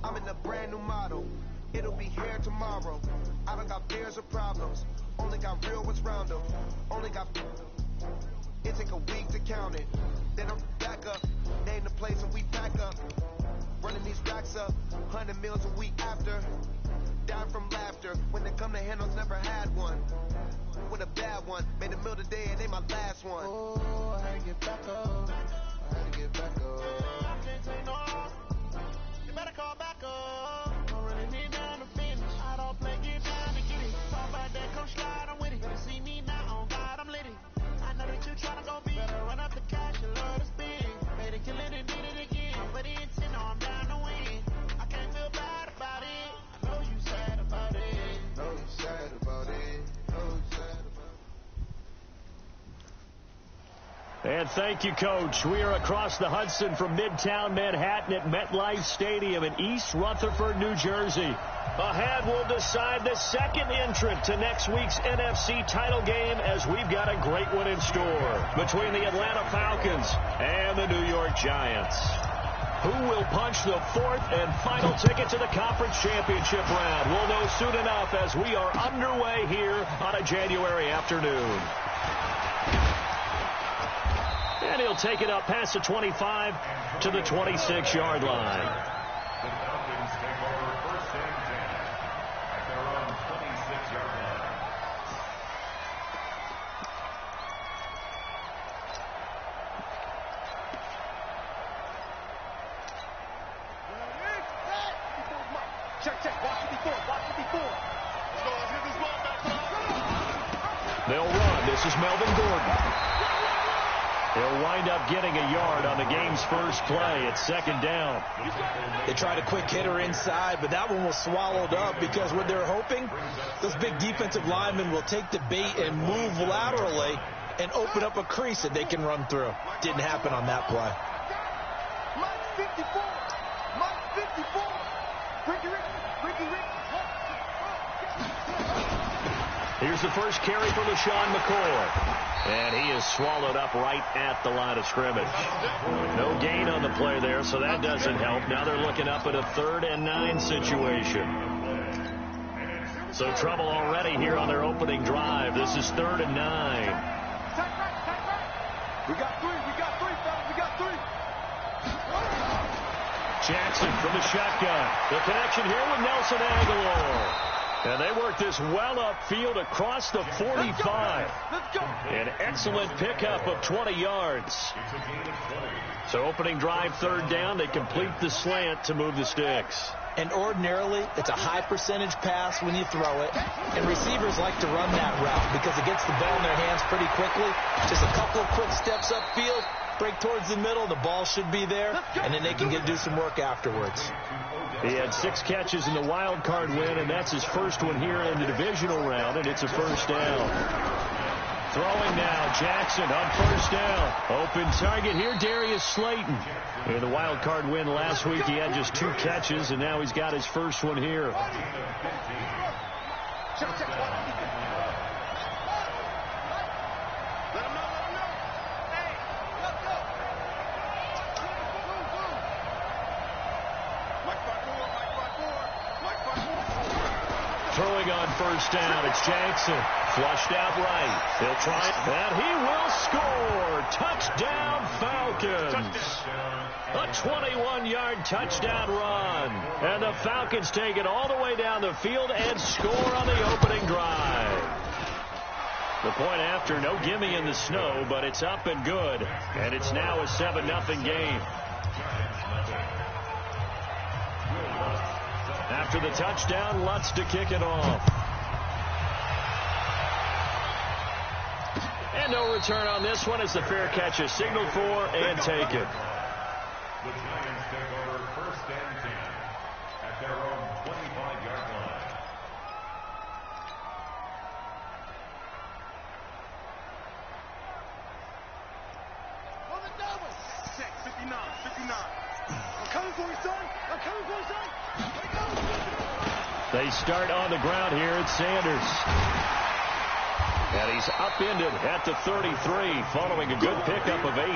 I'm in a brand new model. It'll be here tomorrow. I don't got fears or problems. Only got real ones round them. Only got... It take a week to count it. Then I'm back up. Name the place and we pack up. Running these racks up. 100 meals a week after. Down from laughter. When they come to handles, never had one. With a bad one. Made a meal today and ain't my last one. Oh, I had to get back up. I had to get back up. I can't take no more. You better call back up. Don't really need down to finish. I don't play, get down to get it. Talk about that, come slide, I'm with it. You see me now, on God, I'm lit it. I know that you tryna go be. Better run up the cash, you love to spin. Made it, kill it, and did it again. But the intent, no, I'm down to win. I can't feel bad about it. I know you sad about it. Know you sad about it. Know you sad about it. And thank you, Coach. We are across the Hudson from Midtown Manhattan at MetLife Stadium in East Rutherford, New Jersey. Ahead, we'll decide the second entrant to next week's NFC title game as we've got a great one in store between the Atlanta Falcons and the New York Giants. Who will punch the fourth and final ticket to the conference championship round? We'll know soon enough as we are underway here on a January afternoon. And he'll take it up past the 25 to the 26-yard line. The Falcons take over first and 10 at their own 26-yard line. Check. Watch it before. They'll run. This is Melvin Gordon. He'll wind up getting a yard on the game's first play. It's second down. They tried a quick hitter inside, but that one was swallowed up because what they're hoping, those big defensive linemen will take the bait and move laterally and open up a crease that they can run through. Didn't happen on that play. Mike 54. Ricky. Here's the first carry for LaShawn McCoy. And he is swallowed up right at the line of scrimmage. No gain on the play there, so that doesn't help. Now they're looking up at a 3rd and 9 situation. So trouble already here on their opening drive. This is 3rd and 9. We got three, fellas. We got three. Jackson from the shotgun. The connection here with Nelson Aguilar. And they work this well upfield across the 45. Let's go. An excellent pickup of 20 yards. So opening drive, 3rd down. They complete the slant to move the sticks. And ordinarily, it's a high percentage pass when you throw it. And receivers like to run that route because it gets the ball in their hands pretty quickly. Just a couple of quick steps upfield, break towards the middle, the ball should be there, and then they can do some work afterwards. He had 6 catches in the wild card win, and that's his first one here in the divisional round, and it's a first down. Throwing now, Jackson on first down. Open target here, Darius Slayton. In the wild card win last week, he had just 2 catches, and now he's got his first one here. Throwing on first down, it's Jackson. Flushed out right. They'll try it, and he will score. Touchdown, Falcons. A 21-yard touchdown run. And the Falcons take it all the way down the field and score on the opening drive. The point after, no gimme in the snow, but it's up and good. And it's now a 7-0 game. After the touchdown, Lutz to kick it off. And no return on this one as the fair catch is signaled for and taken. The Giants take over first and 10 at their own 25-yard line. On the double. Check, 59. I'm coming for you, son. They start on the ground here at Sanders. And he's upended at the 33 following a good pickup of 8.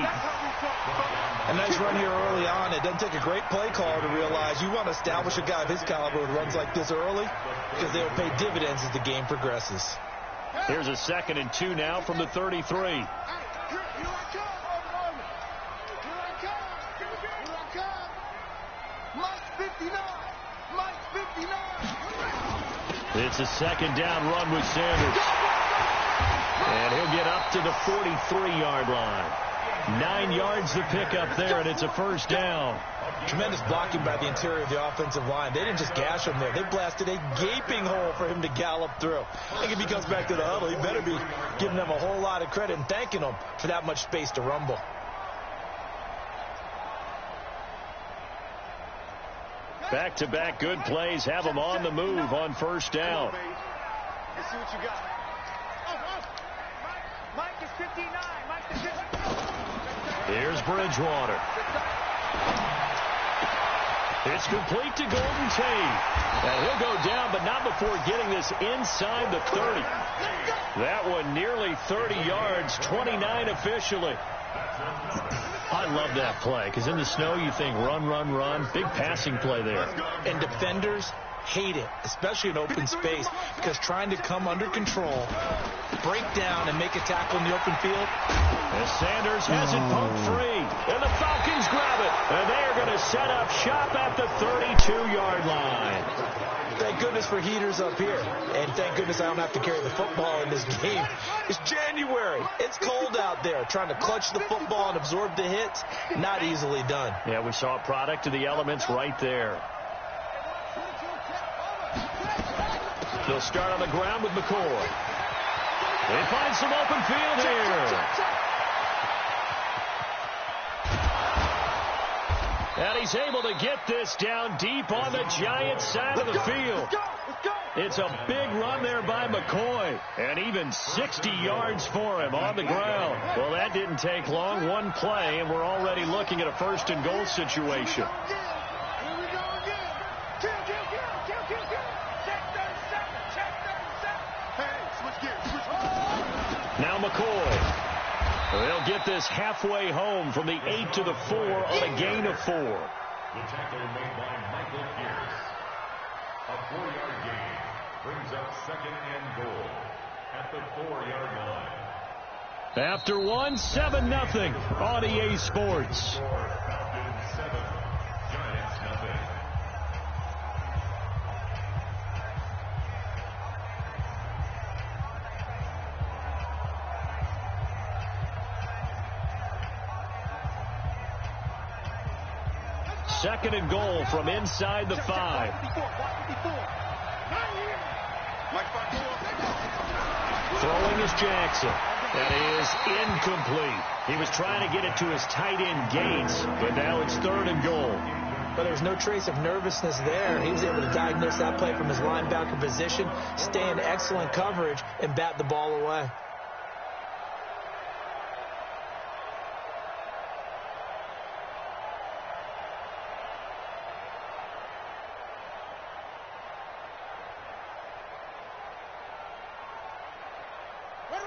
A nice run here early on. It doesn't take a great play caller to realize you want to establish a guy of his caliber with runs like this early because they will pay dividends as the game progresses. Here's a 2nd and 2 now from the 33. It's a 2nd down run with Sanders. And he'll get up to the 43-yard line. 9 yards to pick up there, and it's a 1st down. Tremendous blocking by the interior of the offensive line. They didn't just gash him there. They blasted a gaping hole for him to gallop through. I think if he comes back to the huddle, he better be giving them a whole lot of credit and thanking them for that much space to rumble. Back-to-back good plays have them on the move on 1st down. Let's see what you got. Mike is 59. Mike is 59. Here's Bridgewater. It's complete to Golden Tate. And he'll go down, but not before getting this inside the 30. That one nearly 30 yards, 29 officially. I love that play, because in the snow you think run, run, run. Big passing play there. And defenders hate it, especially in open space, because trying to come under control, break down, and make a tackle in the open field. As Sanders has it poked free, and the Falcons grab it, and they are going to set up shop at the 32-yard line. Thank goodness for heaters up here, and thank goodness I don't have to carry the football in this game. It's January. It's cold out there. Trying to clutch the football and absorb the hits, not easily done. Yeah, we saw a product of the elements right there. They'll start on the ground with McCoy. They find some open field here. And he's able to get this down deep on the Giants side of the field. It's a big run there by McCoy. And even 60 yards for him on the ground. Well, that didn't take long. One play, and we're already looking at a 1st and goal situation. Now McCoy. They'll get this halfway home from the 8 to the 4 on a gain of 4. The tackle made by Michael Pierce. A 4-yard gain brings up 2nd and goal at the 4-yard line. After 7-0 on EA Sports. Falcons 7, Giants nothing. Second and goal from inside the 5. Throwing is Jackson. That is incomplete. He was trying to get it to his tight end Gates, but now it's 3rd and goal. But there's no trace of nervousness there. He was able to diagnose that play from his linebacker position, stay in excellent coverage, and bat the ball away.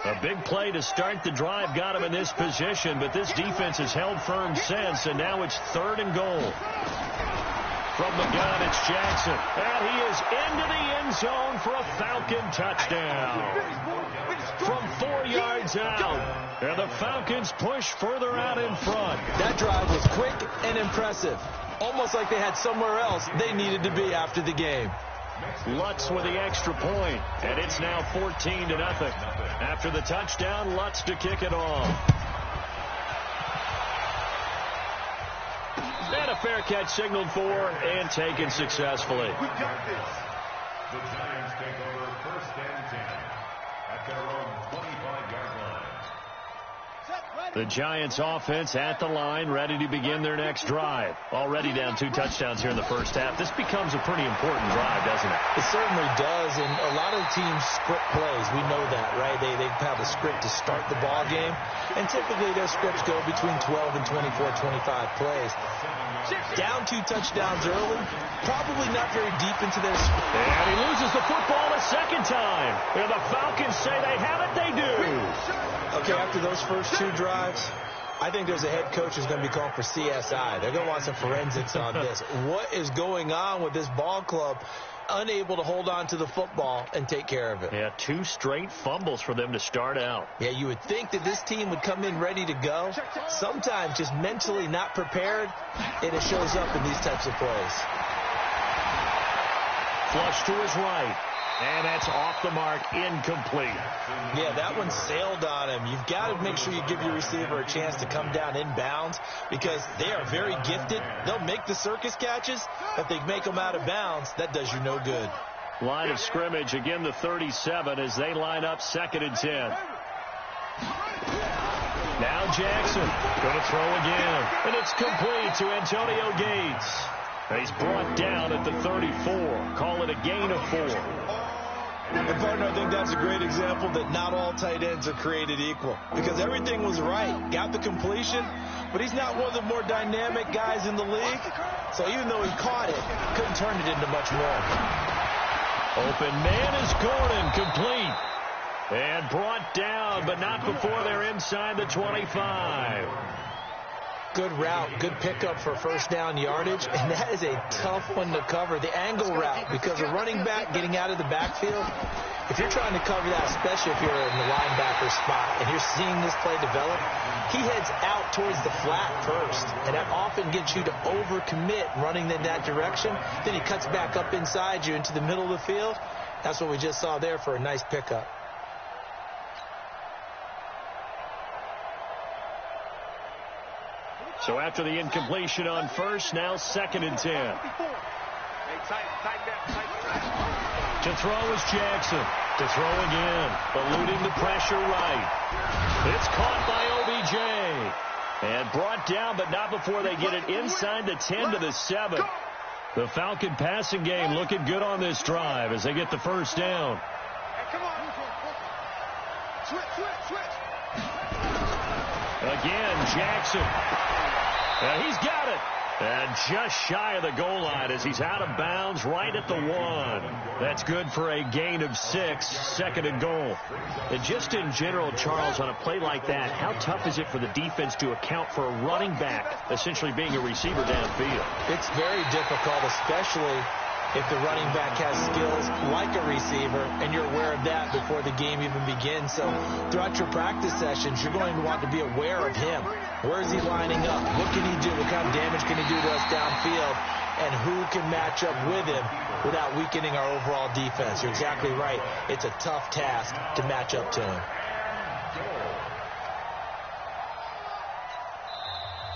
A big play to start the drive got him in this position, but this defense has held firm since, and now it's 3rd and goal. From the gun, it's Jackson. And he is into the end zone for a Falcon touchdown. From 4 yards out. And the Falcons push further out in front. That drive was quick and impressive. Almost like they had somewhere else they needed to be after the game. Lutz with the extra point, and it's now 14-0. After the touchdown, Lutz to kick it off. And a fair catch signaled for and taken successfully. We got this. The Giants take over 1st and 10 at their own 25-yard line. The Giants offense at the line, ready to begin their next drive. Already down 2 touchdowns here in the first half. This becomes a pretty important drive, doesn't it? It certainly does, and a lot of the teams script plays. We know that, right? They have a script to start the ball game, and typically their scripts go between 12 and 24, 25 plays. Down 2 touchdowns early, probably not very deep into their script. And he loses the football a second time. And the Falcons say they have it, they do. Okay, after those first 2 drives, I think there's a head coach who's going to be calling for CSI. They're going to want some forensics on this. What is going on with this ball club? Unable to hold on to the football and take care of it. Yeah, 2 straight fumbles for them to start out. Yeah, you would think that this team would come in ready to go. Sometimes just mentally not prepared, and it shows up in these types of plays. Flush to his right. And that's off the mark, incomplete. Yeah, that one sailed on him. You've got to make sure you give your receiver a chance to come down inbounds because they are very gifted. They'll make the circus catches. If they make them out of bounds, that does you no good. Line of scrimmage, again the 37 as they line up 2nd and 10. Now Jackson going to throw again. And it's complete to Antonio Gates. He's brought down at the 34. Call it a gain of 4. And, partner, I think that's a great example that not all tight ends are created equal because everything was right. Got the completion, but he's not one of the more dynamic guys in the league. So even though he caught it, couldn't turn it into much more. Open man is Gordon, complete. And brought down, but not before they're inside the 25. Good route, good pickup for first down yardage, and that is a tough one to cover, the angle route, because a running back getting out of the backfield, if you're trying to cover that, especially if you're in the linebacker spot and you're seeing this play develop, he heads out towards the flat first, and that often gets you to overcommit running in that direction. Then he cuts back up inside you into the middle of the field. That's what we just saw there for a nice pickup. So after the incompletion on first, now 2nd and 10. To throw is Jackson. To throw again. Eluding the pressure right. It's caught by OBJ. And brought down, but not before they get it inside the 10 to the 7. The Falcon passing game looking good on this drive as they get the first down. Again, Jackson. He's got it. And just shy of the goal line as he's out of bounds right at the 1. That's good for a gain of 6, 2nd and goal. And just in general, Charles, on a play like that, how tough is it for the defense to account for a running back essentially being a receiver downfield? It's very difficult, especially if the running back has skills like a receiver, and you're aware of that before the game even begins. So throughout your practice sessions, you're going to want to be aware of him. Where is he lining up? What can he do? What kind of damage can he do to us downfield? And who can match up with him without weakening our overall defense? You're exactly right. It's a tough task to match up to him.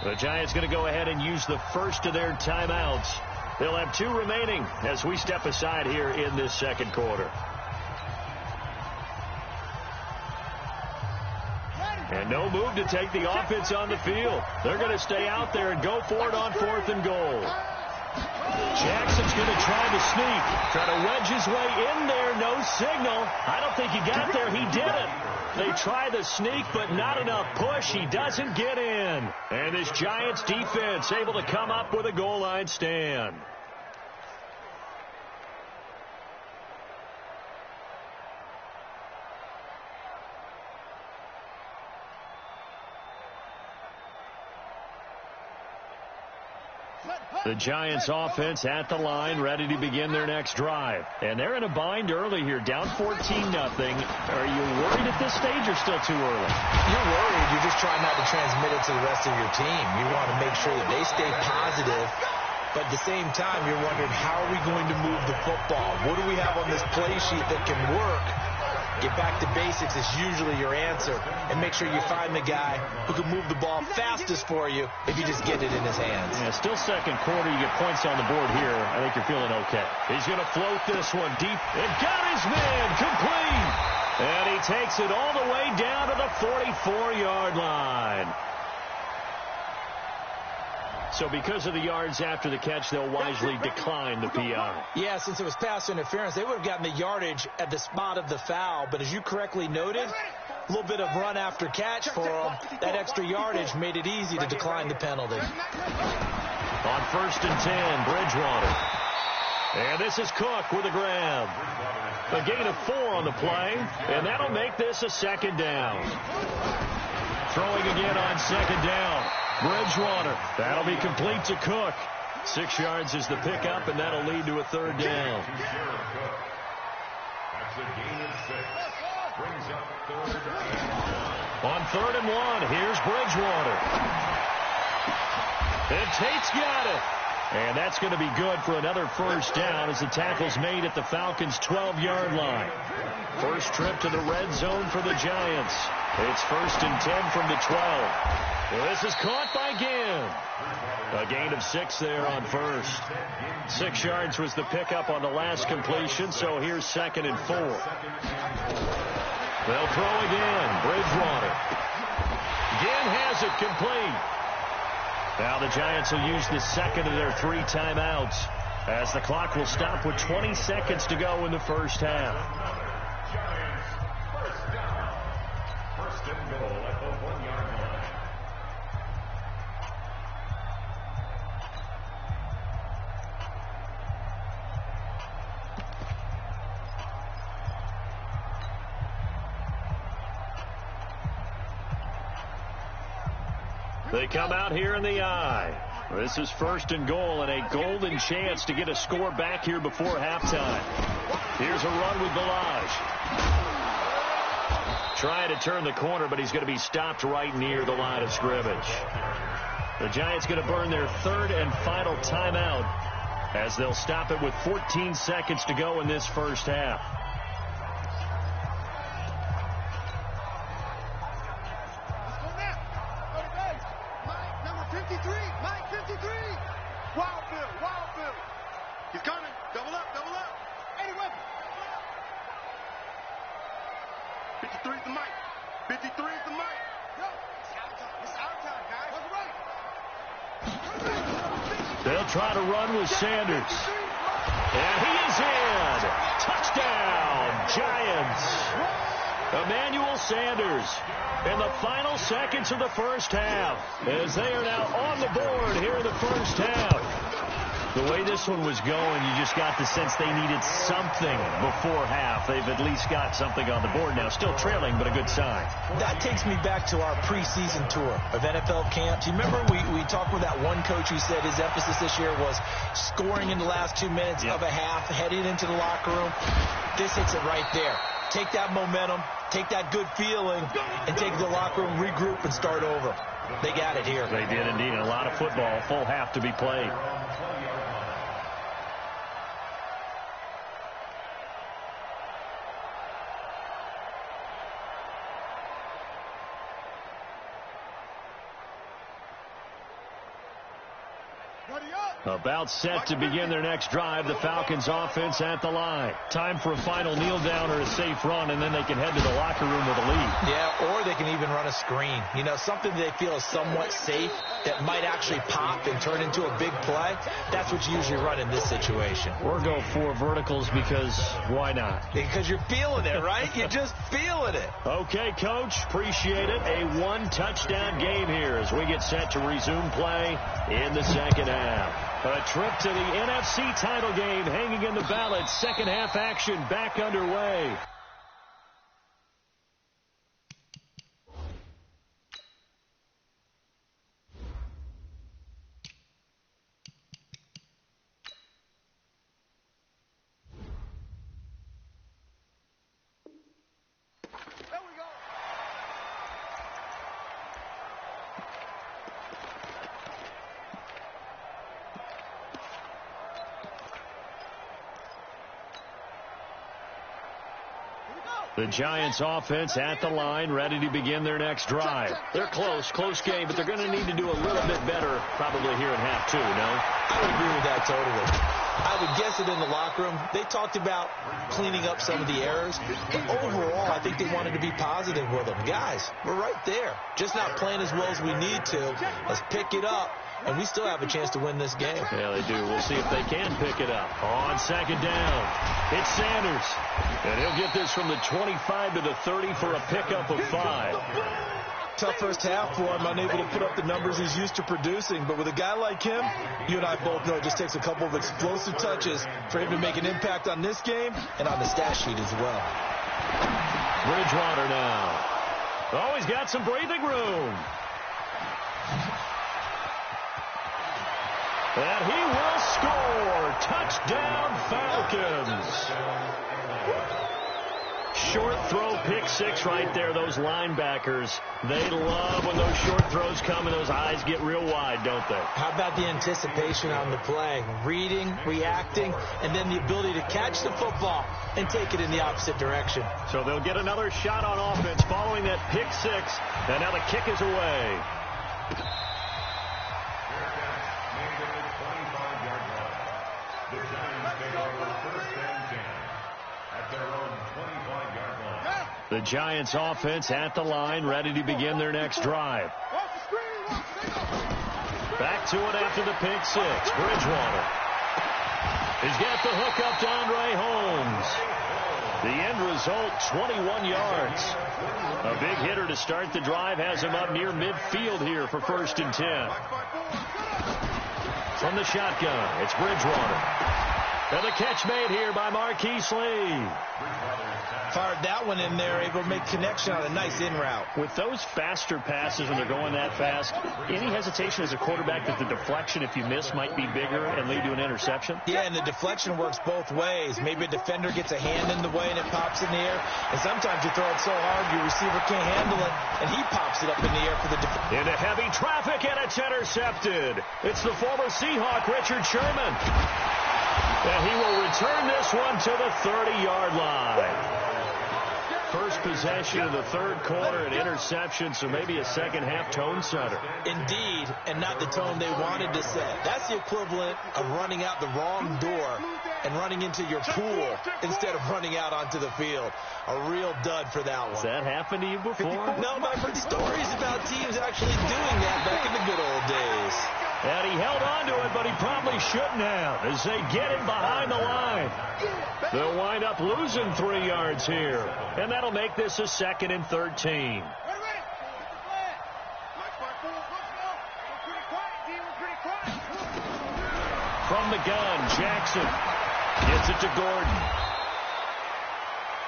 The Giants going to go ahead and use the first of their timeouts. They'll have 2 remaining as we step aside here in this 2nd quarter. And no move to take the offense on the field. They're going to stay out there and go for it on 4th and goal. Jackson's going to try to sneak. Try to wedge his way in there. No signal. I don't think he got there. He didn't. They try the sneak, but not enough push. He doesn't get in. And this Giants defense able to come up with a goal line stand. The Giants offense at the line, ready to begin their next drive. And they're in a bind early here, down 14-0. Are you worried at this stage or still too early? You're worried. You're just trying not to transmit it to the rest of your team. You want to make sure that they stay positive. But at the same time, you're wondering, how are we going to move the football? What do we have on this play sheet that can work? Get back to basics is usually your answer. And make sure you find the guy who can move the ball fastest for you if you just get it in his hands. Yeah, still 2nd quarter. You get points on the board here. I think you're feeling okay. He's going to float this one deep. And got his man complete. And he takes it all the way down to the 44-yard line. So because of the yards after the catch, they'll wisely decline the PI. Yeah, since it was pass interference, they would have gotten the yardage at the spot of the foul. But as you correctly noted, a little bit of run after catch for them. That extra yardage made it easy to decline the penalty. On 1st and 10, Bridgewater. And this is Cook with a grab. A gain of 4 on the play, and that'll make this a 2nd down. Throwing again on second down. Bridgewater. That'll be complete to Cook. 6 yards is the pickup, and that'll lead to a third down. That's a gain of 6. Brings up third and 1. On 3rd and 1, here's Bridgewater. And Tate's got it. And that's going to be good for another first down as the tackle's made at the Falcons' 12-yard line. First trip to the red zone for the Giants. It's 1st and 10 from the 12. This is caught by Ginn. A gain of 6 there on first. 6 yards was the pickup on the last completion, so here's 2nd and 4. They'll throw again. Bridgewater. Ginn has it complete. Now the Giants will use the second of their 3 timeouts as the clock will stop with 20 seconds to go in the first half. Giants, first down. 1st and goal at the 1-yard line. They come out here in the I. This is 1st and goal and a golden chance to get a score back here before halftime. Here's a run with Balaj. Trying to turn the corner, but he's going to be stopped right near the line of scrimmage. The Giants going to burn their 3rd and final timeout as they'll stop it with 14 seconds to go in this first half. They'll try to run with Sanders. And he is in. Touchdown, Giants. Emmanuel Sanders in the final seconds of the first half as they are now on the board here in the first half. The way this one was going, you just got the sense they needed something before half. They've at least got something on the board now. Still trailing, but a good sign. That takes me back to our preseason tour of NFL camps. You remember we talked with that one coach who said his emphasis this year was scoring in the last 2 minutes of a half, heading into the locker room. This hits it right there. Take that momentum, take that good feeling, and take the locker room, regroup, and start over. They got it here. They did indeed. A lot of football, full half to be played. About set to begin their next drive. The Falcons offense at the line. Time for a final kneel down or a safe run, and then they can head to the locker room with a lead. Yeah, or they can even run a screen. You know, something they feel is somewhat safe that might actually pop and turn into a big play. That's what you usually run in this situation. Or go 4 verticals because why not? Because you're feeling it, right? You're just feeling it. Okay, Coach. Appreciate it. A 1-touchdown game here as we get set to resume play in the second half. A trip to the NFC title game hanging in the balance. Second half action back underway. The Giants offense at the line, ready to begin their next drive. They're close game, but they're going to need to do a little bit better probably here in half 2, no? I would agree with that totally. I would guess it in the locker room. They talked about cleaning up some of the errors, but overall, I think they wanted to be positive with them. Guys, we're right there. Just not playing as well as we need to. Let's pick it up, and we still have a chance to win this game. Yeah, they do. We'll see if they can pick it up. On second down, it's Sanders. And he'll get this from the 25 to the 30 for a pickup of 5. Tough first half for him, unable to put up the numbers he's used to producing. But with a guy like him, you and I both know it just takes a couple of explosive touches for him to make an impact on this game and on the stat sheet as well. Bridgewater now. Oh, he's got some breathing room. And he will score. Touchdown, Falcons. Short throw, pick six right there. Those linebackers, they love when those short throws come and those eyes get real wide, don't they? How about the anticipation on the play? Reading, reacting, and then the ability to catch the football and take it in the opposite direction. So they'll get another shot on offense following that pick six, and now the kick is away. The Giants take over first and 10 at their own 25-yard line. The Giants offense at the line, ready to begin their next drive. Back to it after the pick six. Bridgewater. He's got the hook up to Andre Holmes. The end result, 21 yards. A big hitter to start the drive has him up near midfield here for first and 10. From the shotgun, it's Bridgewater. And the catch made here by Marquise Lee. Fired that one in there, able to make connection on a nice in route. With those faster passes when they're going that fast, any hesitation as a quarterback that the deflection, if you miss, might be bigger and lead to an interception? Yeah, and the deflection works both ways. Maybe a defender gets a hand in the way and it pops in the air. And sometimes you throw it so hard your receiver can't handle it, and he pops it up in the air for the defender. Into heavy traffic, and it's intercepted. It's the former Seahawk, Richard Sherman. And he will return this one to the 30-yard line. First possession of the third quarter, an interception, so maybe a second-half tone setter. Indeed, and not the tone they wanted to set. That's the equivalent of running out the wrong door and running into your pool instead of running out onto the field. A real dud for that one. Has that happened to you before? No, but I've heard stories about teams actually doing that back in the good old days. And he held on to it, but he probably shouldn't have as they get him behind the line. They'll wind up losing 3 yards here. And that'll make this a 2nd and 13. From the gun, Jackson gets it to Gordon.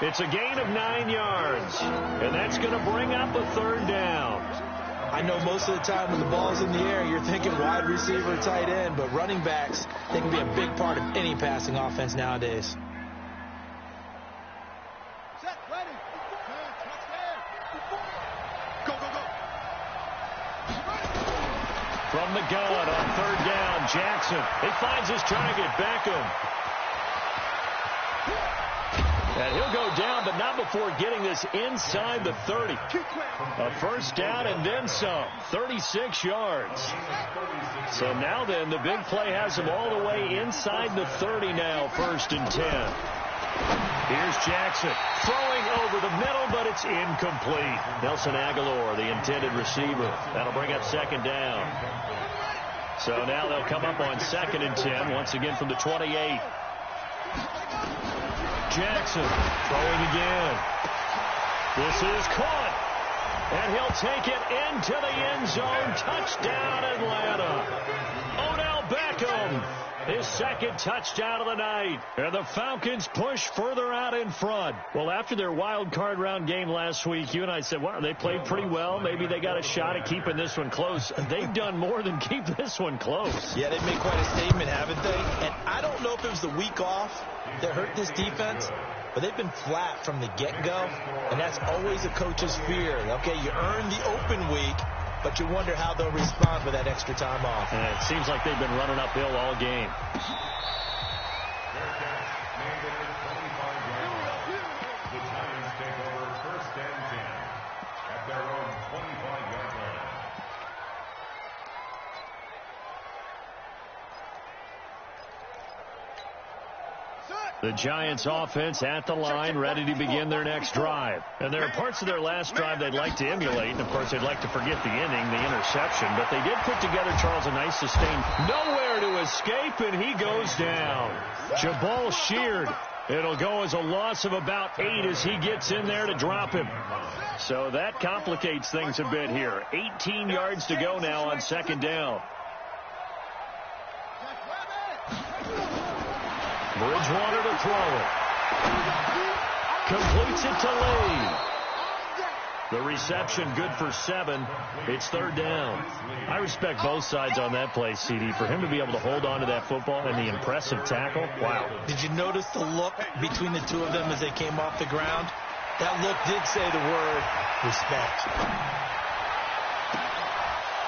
It's a gain of 9 yards. And that's going to bring up a third down. I know most of the time when the ball's in the air, you're thinking wide receiver, tight end, but running backs, they can be a big part of any passing offense nowadays. From the gun on third down, Jackson. He finds his target, Beckham. And he'll go down, but not before getting this inside the 30. A first down and then some. 36 yards. So now then, the big play has him all the way inside the 30 now, 1st and 10. Here's Jackson throwing over the middle, but it's incomplete. Nelson Aguilar, the intended receiver. That'll bring up 2nd down. So now they'll come up on 2nd and 10, once again from the 28. Jackson throwing again. This is caught. And he'll take it into the end zone. Touchdown, Atlanta. Odell Beckham, his 2nd touchdown of the night. And the Falcons push further out in front. Well, after their wild card round game last week, you and I said, wow, they played pretty well. Maybe they got a shot at keeping this one close. They've done more than keep this one close. Yeah, they've made quite a statement, haven't they? And I don't know if it was the week off that hurt this defense, but they've been flat from the get-go, and that's always a coach's fear. Okay, you earn the open week, but you wonder how they'll respond with that extra time off. And it seems like they've been running uphill all game. The Giants take over first and 10 at their own 25-yard line. The Giants offense at the line, ready to begin their next drive. And there are parts of their last drive they'd like to emulate. And, of course, they'd like to forget the inning, the interception. But they did put together, Charles, a nice sustain. Nowhere to escape, and he goes down. Jabal sheared. It'll go as a loss of about 8 as he gets in there to drop him. So that complicates things a bit here. 18 yards to go now on 2nd down. Bridgewater to throw it. Completes it to Lee. The reception good for 7. It's third down. I respect both sides on that play, CD. For him to be able to hold on to that football and the impressive tackle, wow. Did you notice the look between the two of them as they came off the ground? That look did say the word respect.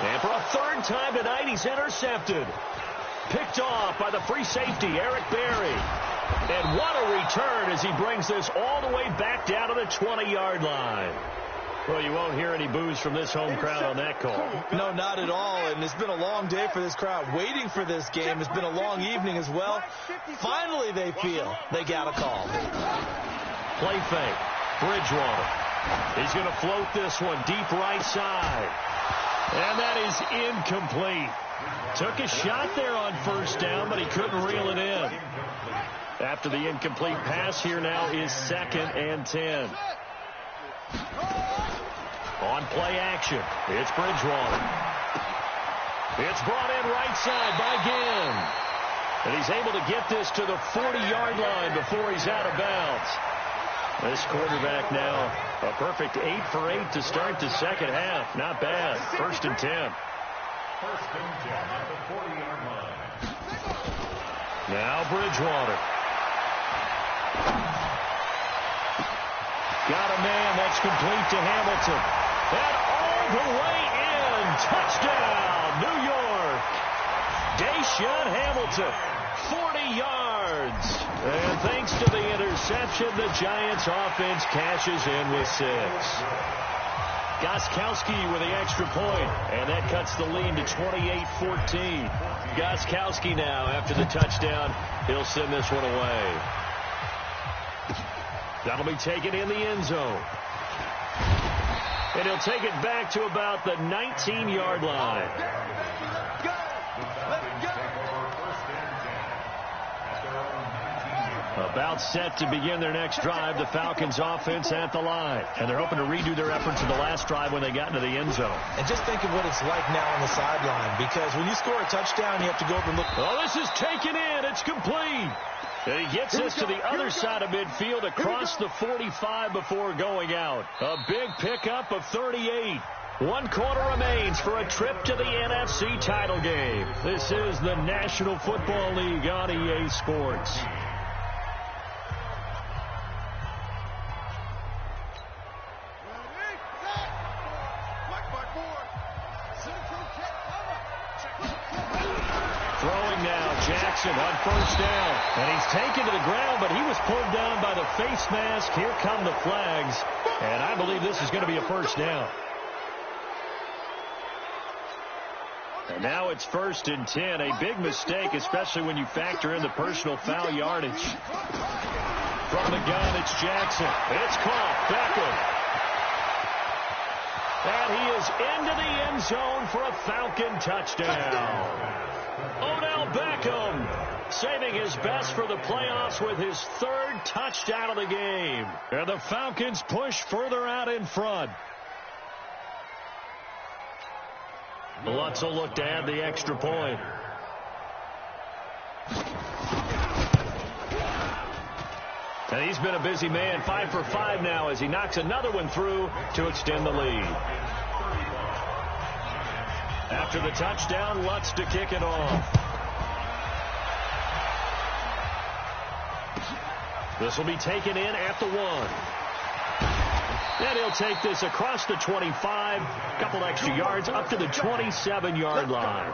And for a third time tonight, he's intercepted. Picked off by the free safety, Eric Berry. And what a return as he brings this all the way back down to the 20-yard line. Well, you won't hear any boos from this home crowd on that call. No, not at all. And it's been a long day for this crowd. Waiting for this game. It's been a long evening as well. Finally, they feel they got a call. Play fake. Bridgewater. He's going to float this one deep right side. And that is incomplete. Took a shot there on first down, but he couldn't reel it in. After the incomplete pass, here now is 2nd and 10. On play action, it's Bridgewater. It's brought in right side by Ginn. And he's able to get this to the 40-yard line before he's out of bounds. This quarterback now, a perfect 8 for 8 to start the second half. Not bad. 1st and 10. 1st and 10 at the 40-yard line. Now Bridgewater. Got a man. That's complete to Hamilton. And all the way in. Touchdown, New York. Deshaun Hamilton, 40 yards. And thanks to the interception, the Giants offense cashes in with 6. Gostkowski with the extra point, and that cuts the lead to 28-14. Gostkowski now, after the touchdown, he'll send this one away. That'll be taken in the end zone. And he'll take it back to about the 19-yard line. About set to begin their next drive, the Falcons offense at the line. And they're hoping to redo their efforts in the last drive when they got into the end zone. And just think of what it's like now on the sideline, because when you score a touchdown, you have to go over and look. Oh, this is taken in. It's complete. And he gets this to the other side of midfield across the 45 before going out. A big pickup of 38. 1 quarter remains for a trip to the NFC title game. This is the National Football League on EA Sports. Throwing now, Jackson on first down. And he's taken to the ground, but he was pulled down by the face mask. Here come the flags. And I believe this is going to be a first down. And now it's 1st and 10. A big mistake, especially when you factor in the personal foul yardage. From the gun, it's Jackson. It's caught. Beckham. And he is into the end zone for a Falcon touchdown. Odell Beckham saving his best for the playoffs with his 3rd touchdown of the game. And the Falcons push further out in front. Lutz will look to add the extra point. And he's been a busy man, 5 for 5 now as he knocks another one through to extend the lead. After the touchdown, Lutz to kick it off. This will be taken in at the 1. And he'll take this across the 25, a couple extra yards up to the 27-yard line.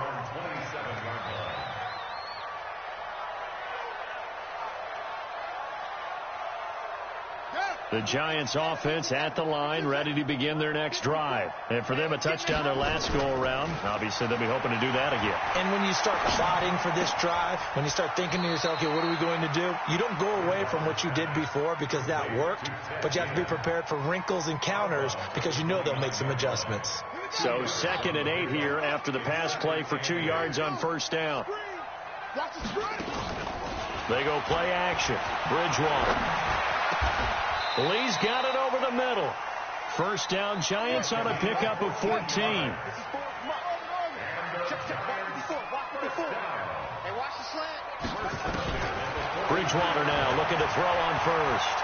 The Giants offense at the line, ready to begin their next drive. And for them, a touchdown their last go-around. Obviously, they'll be hoping to do that again. And when you start plotting for this drive, when you start thinking to yourself, okay, what are we going to do? You don't go away from what you did before because that worked, but you have to be prepared for wrinkles and counters because you know they'll make some adjustments. So 2nd and 8 here after the pass play for 2 yards on first down. They go play action. Bridgewater. Lee's got it over the middle. First down, Giants on a pickup of 14. Bridgewater now looking to throw on first.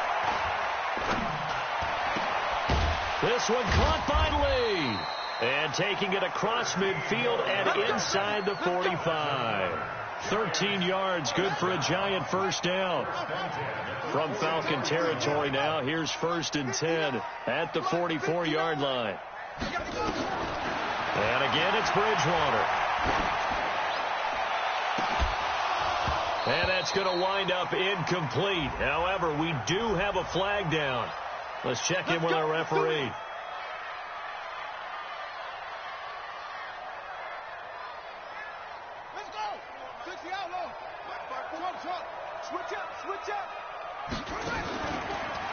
This one caught by Lee. And taking it across midfield and inside the 45. 13 yards, good for a Giant first down. From Falcon territory now, here's 1st and 10 at the 44-yard line. And again, it's Bridgewater. And that's going to wind up incomplete. However, we do have a flag down. Let's check in with our referee.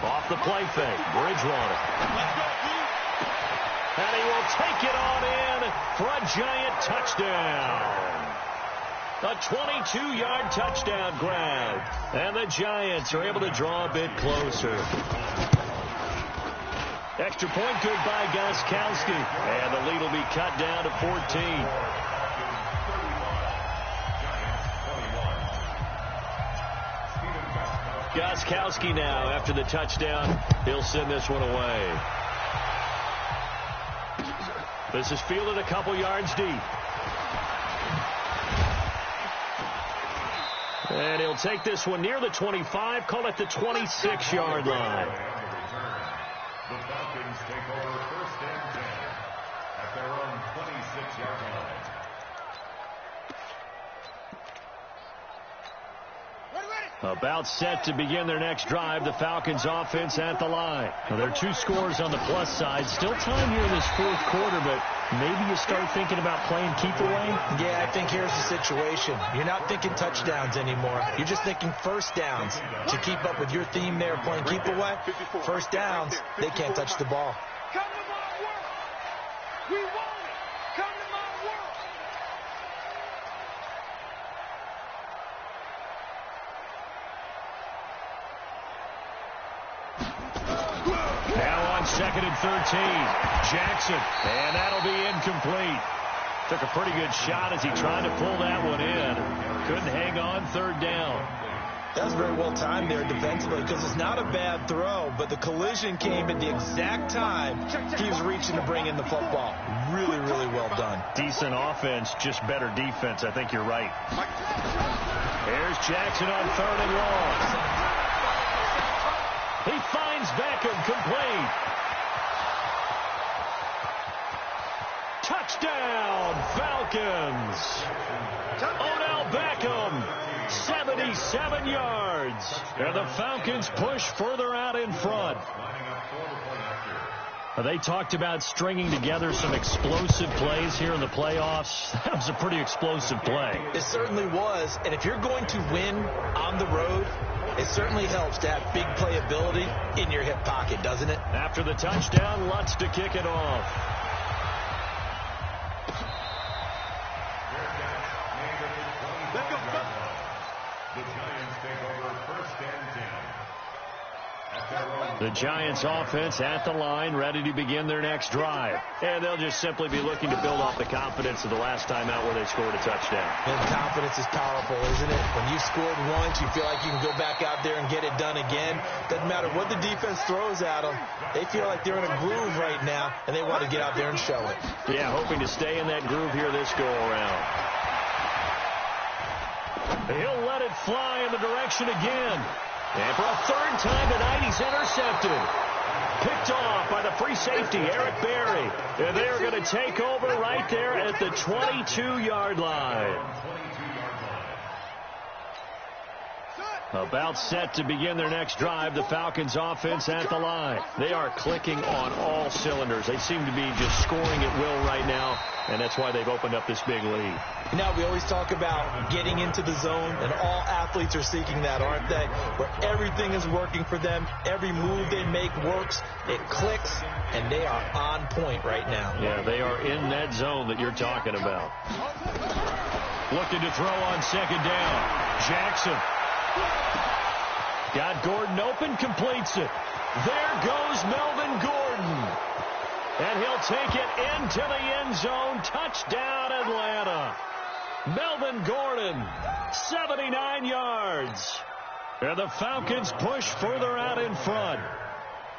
Off the play fake, Bridgewater. And he will take it on in for a Giant touchdown. A 22-yard touchdown grab. And the Giants are able to draw a bit closer. Extra point good by Gostkowski. And the lead will be cut down to 14. Gostkowski now, after the touchdown, he'll send this one away. This is fielded a couple yards deep. And he'll take this one near the 25, call it the 26-yard line. The Falcons take over 1st and 10 at their own 26-yard line. About set to begin their next drive. The Falcons offense at the line. Now, there are 2 scores on the plus side. Still time here in this 4th quarter, but maybe you start thinking about playing keep away? Yeah, I think here's the situation. You're not thinking touchdowns anymore. You're just thinking first downs. To keep up with your theme there, playing keep away, first downs, they can't touch the ball. Come to my world. We want it. Come to my world. Now on 2nd and 13. Jackson. And that'll be incomplete. Took a pretty good shot as he tried to pull that one in. Couldn't hang on 3rd down. That was very well timed there defensively because it's not a bad throw, but the collision came at the exact time he was reaching to bring in the football. Really, really well done. Decent offense, just better defense. I think you're right. Here's Jackson on 3rd and long. He finds Beckham complete. Touchdown, Falcons. Odell Beckham, 77 yards. And the Falcons push further out in front. They talked about stringing together some explosive plays here in the playoffs. That was a pretty explosive play. It certainly was. And if you're going to win on the road, it certainly helps to have big playability in your hip pocket, doesn't it? After the touchdown, Lutz to kick it off. The Giants take over 1st and 10. The Giants offense at the line, ready to begin their next drive. And they'll just simply be looking to build off the confidence of the last time out where they scored a touchdown. And confidence is powerful, isn't it? When you scored once, you feel like you can go back out there and get it done again. Doesn't matter what the defense throws at them. They feel like they're in a groove right now, and they want to get out there and show it. Yeah, hoping to stay in that groove here this go-around. He'll let it fly in the direction again. And for a 3rd time tonight, he's intercepted. Picked off by the free safety, Eric Berry. And they're going to take over right there at the 22-yard line. About set to begin their next drive, the Falcons offense at the line. They are clicking on all cylinders. They seem to be just scoring at will right now, and that's why they've opened up this big lead. You know, we always talk about getting into the zone, and all athletes are seeking that, aren't they? Where everything is working for them, every move they make works, it clicks, and they are on point right now. Yeah, they are in that zone that you're talking about. Looking to throw on 2nd down. Jackson. Got Gordon open, completes it. There goes Melvin Gordon. And he'll take it into the end zone. Touchdown, Atlanta. Melvin Gordon, 79 yards. And the Falcons push further out in front.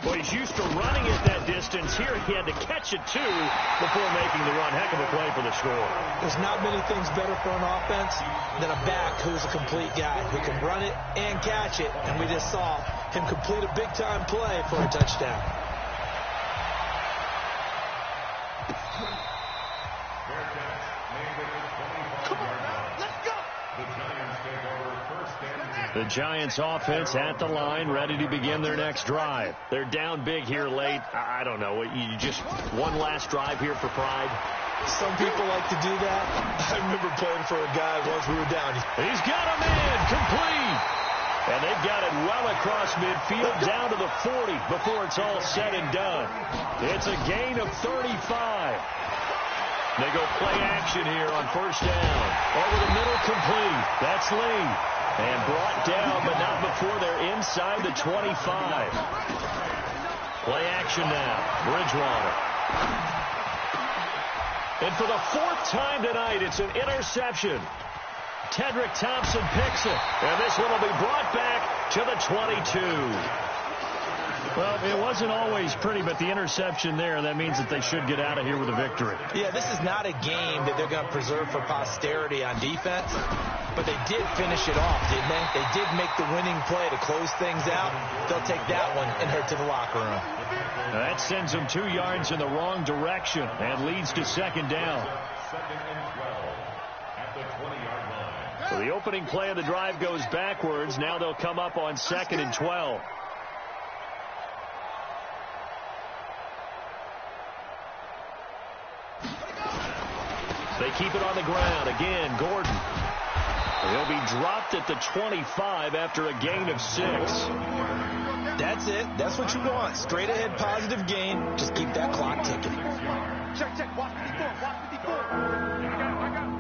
Well, he's used to running at that distance. Here he had to catch it, too, before making the run. Heck of a play for the score. There's not many things better for an offense than a back who's a complete guy, who can run it and catch it. And we just saw him complete a big-time play for a touchdown. The Giants offense at the line, ready to begin their next drive. They're down big here late. I don't know. You just one last drive here for pride. Some people like to do that. I remember playing for a guy once we were down. He's got him in, complete. And they've got it well across midfield, down to the 40 before it's all said and done. It's a gain of 35. They go play action here on first down. Over the middle, complete. That's Lee. And brought down, but not before they're inside the 25. Play action now. Bridgewater. And for the fourth time tonight, it's an interception. Tedrick Thompson picks it. And this one will be brought back to the 22. Well, it wasn't always pretty, but the interception there, that means that they should get out of here with a victory. Yeah, this is not a game that they're going to preserve for posterity on defense, but they did finish it off, didn't they? They did make the winning play to close things out. They'll take that one and head to the locker room. That sends them 2 yards in the wrong direction and leads to second down. Second and 12 at the 20-yard line. So the opening play of the drive goes backwards. Now they'll come up on second and 12. They keep it on the ground. Again, Gordon. He'll be dropped at the 25 after a gain of 6. That's it. That's what you want. Straight ahead, positive gain. Just keep that clock ticking. Check. Watch 54. Watch 54. I got it.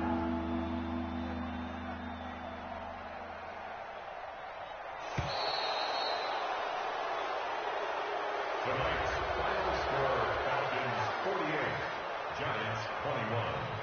Tonight's final score, Falcons 48, Giants 21.